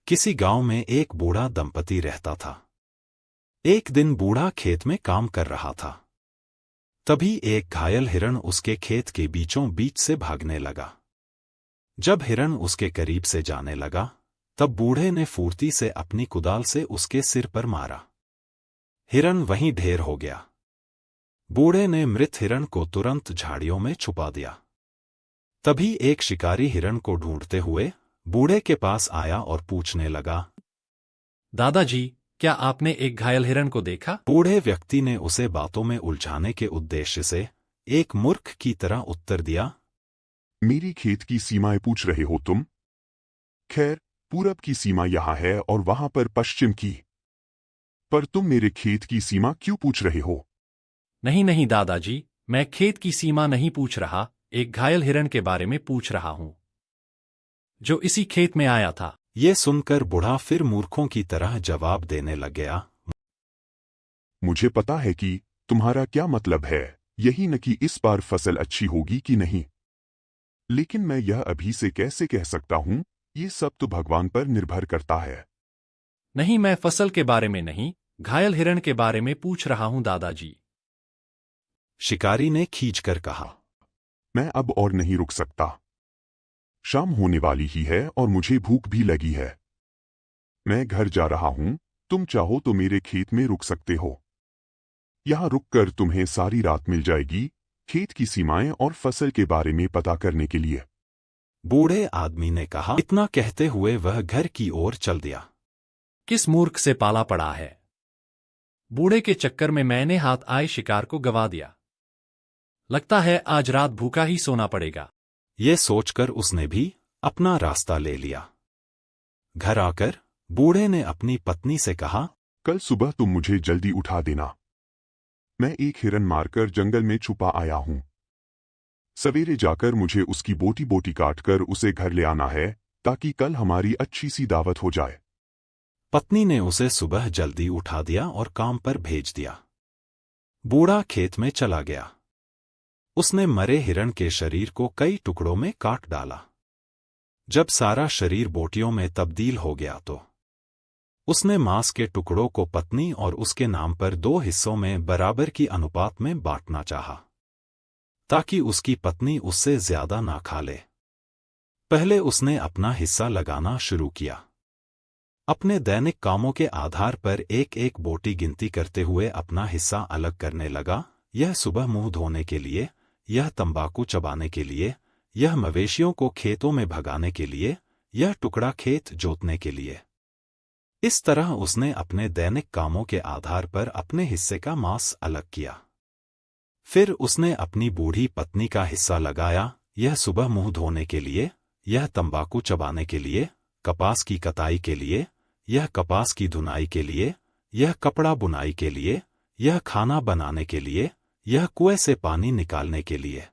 किसी गांव में एक बूढ़ा दंपति रहता था। एक दिन बूढ़ा खेत में काम कर रहा था। तभी एक घायल हिरण उसके खेत के बीचों बीच से भागने लगा। जब हिरण उसके करीब से जाने लगा, तब बूढ़े ने फुर्ती से अपनी कुदाल से उसके सिर पर मारा। हिरण वहीं ढेर हो गया। बूढ़े ने मृत हिरण को तुरंत झाड़ियों में छुपा दिया। तभी एक शिकारी हिरण को ढूंढते हुए बूढ़े के पास आया और पूछने लगा, दादाजी, क्या आपने एक घायल हिरण को देखा? बूढ़े व्यक्ति ने उसे बातों में उलझाने के उद्देश्य से एक मूर्ख की तरह उत्तर दिया, मेरी खेत की सीमाएं पूछ रहे हो तुम? खैर, पूरब की सीमा यहाँ है और वहां पर पश्चिम की। पर तुम मेरे खेत की सीमा क्यों पूछ रहे हो? नहीं नहीं दादाजी, मैं खेत की सीमा नहीं पूछ रहा, एक घायल हिरण के बारे में पूछ रहा हूं, जो इसी खेत में आया था। ये सुनकर बूढ़ा फिर मूर्खों की तरह जवाब देने लग गया, मुझे पता है कि तुम्हारा क्या मतलब है, यही न कि इस बार फसल अच्छी होगी कि नहीं। लेकिन मैं यह अभी से कैसे कह सकता हूं, ये सब तो भगवान पर निर्भर करता है। नहीं, मैं फसल के बारे में नहीं, घायल हिरण के बारे में पूछ रहा हूं दादाजी। शिकारी ने खींचकर कहा, मैं अब और नहीं रुक सकता। शाम होने वाली ही है और मुझे भूख भी लगी है। मैं घर जा रहा हूं, तुम चाहो तो मेरे खेत में रुक सकते हो। यहां रुककर तुम्हें सारी रात मिल जाएगी, खेत की सीमाएं और फसल के बारे में पता करने के लिए। बूढ़े आदमी ने कहा। इतना कहते हुए वह घर की ओर चल दिया। किस मूर्ख से पाला पड़ा है। बूढ़े के चक्कर में मैंने हाथ आए शिकार को गवा दिया। लगता है आज रात भूखा ही सोना पड़ेगा। ये सोचकर उसने भी अपना रास्ता ले लिया। घर आकर बूढ़े ने अपनी पत्नी से कहा, कल सुबह तुम मुझे जल्दी उठा देना। मैं एक हिरन मारकर जंगल में छुपा आया हूं। सवेरे जाकर मुझे उसकी बोटी बोटी काटकर उसे घर ले आना है, ताकि कल हमारी अच्छी सी दावत हो जाए। पत्नी ने उसे सुबह जल्दी उठा दिया और काम पर भेज दिया। बूढ़ा खेत में चला गया। उसने मरे हिरण के शरीर को कई टुकड़ों में काट डाला। जब सारा शरीर बोटियों में तब्दील हो गया तो उसने मांस के टुकड़ों को पत्नी और उसके नाम पर 2 हिस्सों में बराबर की अनुपात में बांटना चाहा, ताकि उसकी पत्नी उससे ज्यादा ना खा ले। पहले उसने अपना हिस्सा लगाना शुरू किया। अपने दैनिक कामों के आधार पर एक एक बोटी गिनती करते हुए अपना हिस्सा अलग करने लगा। यह सुबह मुंह धोने के लिए, यह तंबाकू चबाने के लिए, यह मवेशियों को खेतों में भगाने के लिए, यह टुकड़ा खेत जोतने के लिए। इस तरह उसने अपने दैनिक कामों के आधार पर अपने हिस्से का मांस अलग किया। फिर उसने अपनी बूढ़ी पत्नी का हिस्सा लगाया, यह सुबह मुंह धोने के लिए, यह तंबाकू चबाने के लिए, कपास की कटाई के लिए, यह कपास की धुनाई के लिए, यह कपड़ा बुनाई के लिए, यह खाना बनाने के लिए, यह कुएं से पानी निकालने के लिए।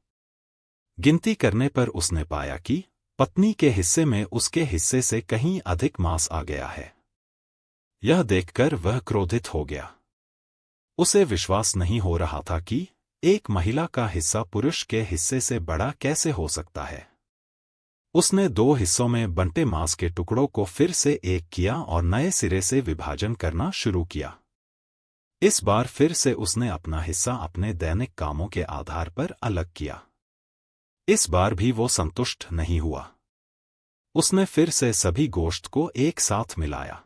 गिनती करने पर उसने पाया कि पत्नी के हिस्से में उसके हिस्से से कहीं अधिक मांस आ गया है। यह देखकर वह क्रोधित हो गया। उसे विश्वास नहीं हो रहा था कि एक महिला का हिस्सा पुरुष के हिस्से से बड़ा कैसे हो सकता है। उसने 2 हिस्सों में बंटे मांस के टुकड़ों को फिर से एक किया और नए सिरे से विभाजन करना शुरू किया। इस बार फिर से उसने अपना हिस्सा अपने दैनिक कामों के आधार पर अलग किया। इस बार भी वो संतुष्ट नहीं हुआ। उसने फिर से सभी गोश्त को एक साथ मिलाया।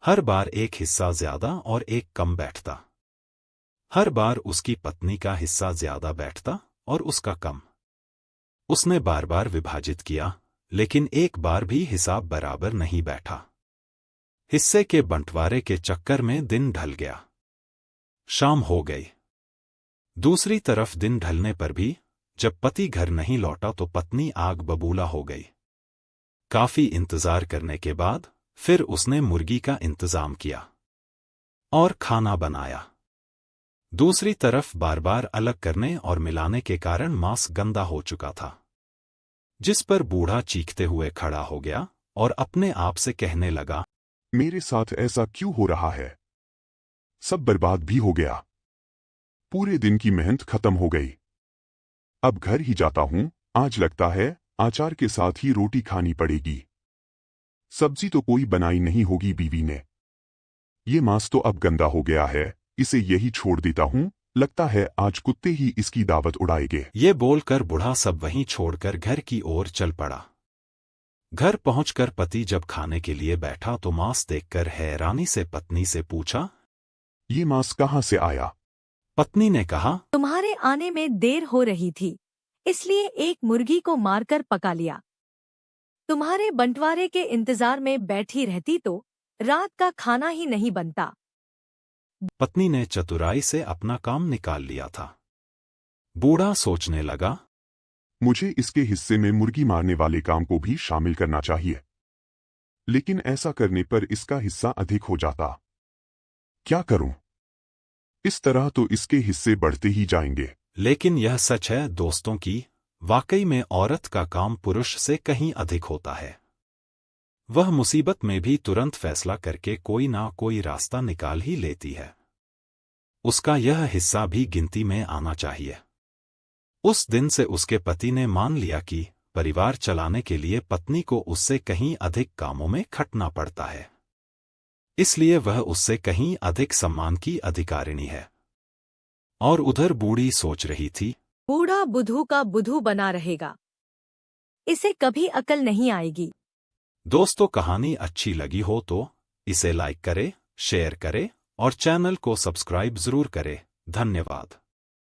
हर बार एक हिस्सा ज्यादा और एक कम बैठता। हर बार उसकी पत्नी का हिस्सा ज्यादा बैठता और उसका कम। उसने बार बार विभाजित किया, लेकिन एक बार भी हिसाब बराबर नहीं बैठा। हिस्से के बंटवारे के चक्कर में दिन ढल गया। शाम हो गई। दूसरी तरफ दिन ढलने पर भी जब पति घर नहीं लौटा तो पत्नी आग बबूला हो गई। काफी इंतजार करने के बाद फिर उसने मुर्गी का इंतजाम किया और खाना बनाया। दूसरी तरफ बार बार अलग करने और मिलाने के कारण मांस गंदा हो चुका था, जिस पर बूढ़ा चीखते हुए खड़ा हो गया और अपने आप से कहने लगा, मेरे साथ ऐसा क्यों हो रहा है? सब बर्बाद भी हो गया। पूरे दिन की मेहनत खत्म हो गई। अब घर ही जाता हूं, आज लगता है अचार के साथ ही रोटी खानी पड़ेगी। सब्जी तो कोई बनाई नहीं होगी बीवी ने। ये मांस तो अब गंदा हो गया है, इसे यही छोड़ देता हूँ, लगता है आज कुत्ते ही इसकी दावत उड़ाएंगे। ये बोलकर बूढ़ा सब वहीं छोड़कर घर की ओर चल पड़ा। घर पहुंचकर पति जब खाने के लिए बैठा तो मांस देखकर हैरानी से पत्नी से पूछा। ये मांस कहाँ से आया? पत्नी ने कहा, तुम्हारे आने में देर हो रही थी, इसलिए एक मुर्गी को मारकर पका लिया। तुम्हारे बंटवारे के इंतजार में बैठी रहती तो रात का खाना ही नहीं बनता। पत्नी ने चतुराई से अपना काम निकाल लिया था। बूढ़ा सोचने लगा, मुझे इसके हिस्से में मुर्गी मारने वाले काम को भी शामिल करना चाहिए, लेकिन ऐसा करने पर इसका हिस्सा अधिक हो जाता। क्या करूं? इस तरह तो इसके हिस्से बढ़ते ही जाएंगे। लेकिन यह सच है दोस्तों की वाकई में औरत का काम पुरुष से कहीं अधिक होता है। वह मुसीबत में भी तुरंत फैसला करके कोई ना कोई रास्ता निकाल ही लेती है। उसका यह हिस्सा भी गिनती में आना चाहिए। उस दिन से उसके पति ने मान लिया कि परिवार चलाने के लिए पत्नी को उससे कहीं अधिक कामों में खटना पड़ता है, इसलिए वह उससे कहीं अधिक सम्मान की अधिकारिणी है। और उधर बूढ़ी सोच रही थी, बूढ़ा बुद्धू का बुद्धू बना रहेगा, इसे कभी अकल नहीं आएगी। दोस्तों कहानी अच्छी लगी हो तो इसे लाइक करें, शेयर करें और चैनल को सब्सक्राइब जरूर करें। धन्यवाद।